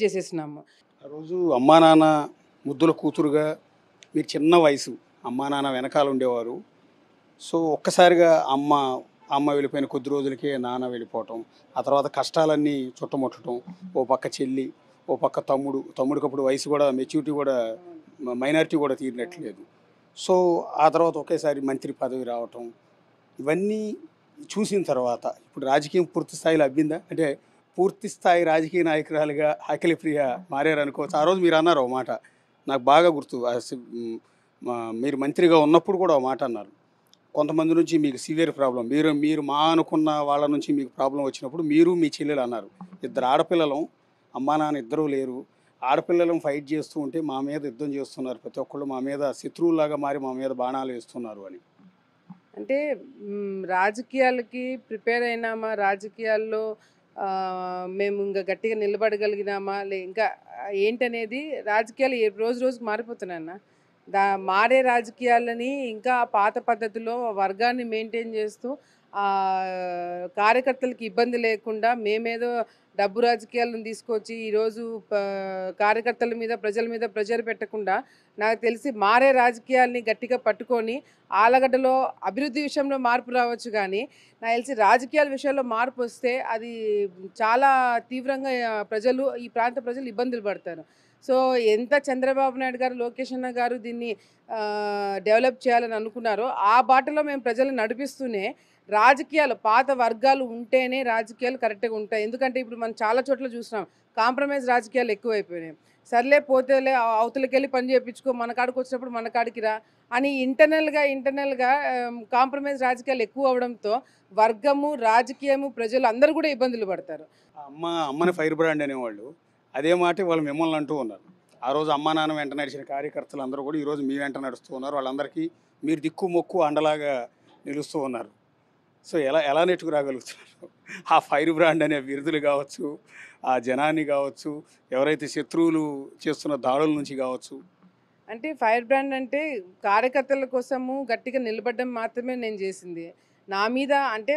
చేసేసినాము. ఆ రోజు అమ్మా నాన్న ముద్దుల కూతురుగా మీరు చిన్న వయసు అమ్మా నాన్న వెనకాల ఉండేవారు. సో ఒక్కసారిగా అమ్మ వెళ్ళిపోయిన కొద్ది రోజులకే నాన్న వెళ్ళిపోవటం, ఆ తర్వాత కష్టాలన్నీ చుట్టుముట్టడం, ఓ పక్క చెల్లి, ఓ పక్క తమ్ముడికి అప్పుడు వయసు కూడా మెచ్యూరిటీ కూడా మైనారిటీ కూడా తీరినట్లేదు. సో ఆ తర్వాత ఒకేసారి మంత్రి పదవి రావటం, ఇవన్నీ చూసిన తర్వాత ఇప్పుడు రాజకీయం పూర్తి స్థాయిలో అబ్బిందా? అంటే పూర్తి స్థాయి రాజకీయ నాయకురాలుగా అఖిలప్రియ మారారనుకోవచ్చు. ఆ రోజు మీరు అన్నారు ఒక మాట, నాకు బాగా గుర్తు. మీరు మంత్రిగా ఉన్నప్పుడు కూడా ఒక మాట అన్నారు. కొంతమంది నుంచి మీకు సివియర్ ప్రాబ్లం, మీరు మీరు మా అనుకున్న వాళ్ళ నుంచి మీకు ప్రాబ్లం వచ్చినప్పుడు మీరు మీ చెల్లెలు అన్నారు, ఇద్దరు ఆడపిల్లలం, అమ్మా నాన్న ఇద్దరూ లేరు, ఆడపిల్లలం ఫైట్ చేస్తూ ఉంటే మా మీద యుద్ధం చేస్తున్నారు, ప్రతి ఒక్కళ్ళు మా మీద శత్రువులాగా మారి మా మీద బాణాలు వేస్తున్నారు అని. అంటే రాజకీయాలకి ప్రిపేర్ అయినామా? రాజకీయాల్లో మేము ఇంకా గట్టిగా నిలబడగలిగినామా? ఇంకా ఏంటనేది రాజకీయాలు రోజు రోజుకి మారిపోతున్నాయన్న. మారే రాజకీయాలని ఇంకా పాత పద్ధతిలో వర్గాన్ని మెయింటైన్ చేస్తూ కార్యకర్తలకి ఇబ్బంది లేకుండా మేమేదో డబ్బు రాజకీయాలను తీసుకొచ్చి ఈరోజు కార్యకర్తల మీద ప్రజల మీద ప్రెజర్ పెట్టకుండా నాకు తెలిసి మారే రాజకీయాల్ని గట్టిగా పట్టుకొని ఆలగడ్డలో అభివృద్ధి విషయంలో మార్పు రావచ్చు, కానీ నాకు తెలిసి రాజకీయాల విషయంలో మార్పు వస్తే అది చాలా తీవ్రంగా ఈ ప్రాంత ప్రజలు ఇబ్బందులు పడతారు. సో ఎంత చంద్రబాబు నాయుడు గారు, లోకేష్ అన్న గారు దీన్ని డెవలప్ చేయాలని అనుకున్నారో ఆ బాటలో మేము ప్రజలను నడిపిస్తూనే రాజకీయాలు పాత వర్గాలు ఉంటేనే రాజకీయాలు కరెక్ట్గా ఉంటాయి. ఎందుకంటే ఇప్పుడు మనం చాలా చోట్ల చూసినాం కాంప్రమైజ్ రాజకీయాలు ఎక్కువైపోయినాయి. సర్లే పోతేలే అవతలకి వెళ్ళి పని చేయించుకో, మన కాడికి వచ్చినప్పుడు మన కాడికి రా అని ఇంటర్నల్గా కాంప్రమైజ్ రాజకీయాలు ఎక్కువ అవడంతో వర్గము, రాజకీయము, ప్రజలు అందరూ కూడా ఇబ్బందులు పడతారు. అమ్మని ఫైర్ బ్రాండ్ అనేవాళ్ళు అదే మాట వాళ్ళు మిమ్మల్ని అంటూ ఉన్నారు. ఆ రోజు అమ్మా నాన్న వెంట నడిచిన కార్యకర్తలు అందరూ కూడా ఈరోజు మీ వెంట నడుస్తూ ఉన్నారు. వాళ్ళందరికీ మీరు దిక్కు మొక్కు అండలాగా నిలుస్తూ ఉన్నారు. సో ఎలా ఎలా నెట్టుకు రాగలుగుతున్నారు? ఆ ఫైర్ బ్రాండ్ అనే బిరుదులు కావచ్చు, ఆ జనాన్ని కావచ్చు, ఎవరైతే శత్రువులు చేస్తున్న దాడుల నుంచి కావచ్చు. అంటే ఫైర్ బ్రాండ్ అంటే కార్యకర్తల కోసము గట్టిగా నిలబడడం మాత్రమే నేను చేసింది. నా మీద అంటే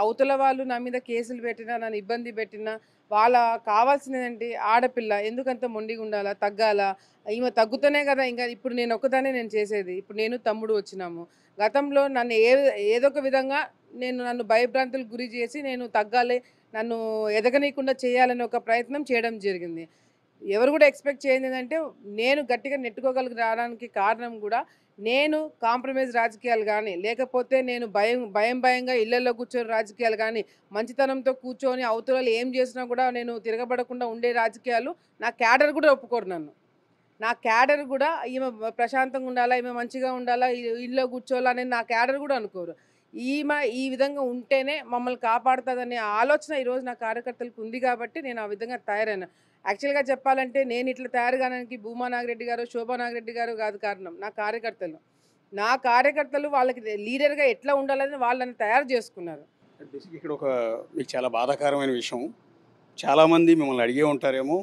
అవతల వాళ్ళు నా మీద కేసులు పెట్టినా, నన్ను ఇబ్బంది పెట్టినా, వాళ్ళ కావాల్సినదంటే ఆడపిల్ల ఎందుకంత మొండిగా ఉండాలా, తగ్గాలా, ఈమె తగ్గుతూనే కదా. ఇంకా ఇప్పుడు నేను ఒక్కదానే నేను చేసేది. ఇప్పుడు నేను తమ్ముడు వచ్చినాము. గతంలో నన్ను ఏదో ఒక విధంగా నన్ను భయభ్రాంతులకు గురి చేసి నేను తగ్గాలి, నన్ను ఎదగనీయకుండా చేయాలని ఒక ప్రయత్నం చేయడం జరిగింది. ఎవరు కూడా ఎక్స్పెక్ట్ చేయనిది ఏంటంటే నేను గట్టిగా నెట్టుకోగలిగి రావడానికి కారణం కూడా నేను కాంప్రమైజ్ రాజకీయాలు కానీ, లేకపోతే నేను భయంగా ఇళ్లలో కూర్చొని రాజకీయాలు కానీ, మంచితనంతో కూర్చొని అవతల ఏం చేసినా కూడా నేను తిరగబడకుండా ఉండే రాజకీయాలు నా క్యాడర్ కూడా ఒప్పుకోరు నన్ను. నా క్యాడర్ కూడా ఈమె ప్రశాంతంగా ఉండాలా, ఈమె మంచిగా ఉండాలా, ఇల్లు కూర్చోవాలా అనేది నా క్యాడర్ కూడా అనుకోరు. ఈమె ఈ విధంగా ఉంటేనే మమ్మల్ని కాపాడుతుందనే ఆలోచన ఈరోజు నా కార్యకర్తలకు ఉంది కాబట్టి నేను ఆ విధంగా తయారైనా. యాక్చువల్గా చెప్పాలంటే నేను ఇట్లా తయారు కావడానికి భూమా నాగిరెడ్డి గారు, శోభా నాగిరెడ్డి గారు కాదు కారణం, నా కార్యకర్తలు వాళ్ళకి లీడర్గా ఎట్లా ఉండాలని వాళ్ళని తయారు చేసుకున్నారు. ఇక్కడ ఒక మీకు చాలా బాధాకరమైన విషయం, చాలామంది మిమ్మల్ని అడిగే ఉంటారేమో,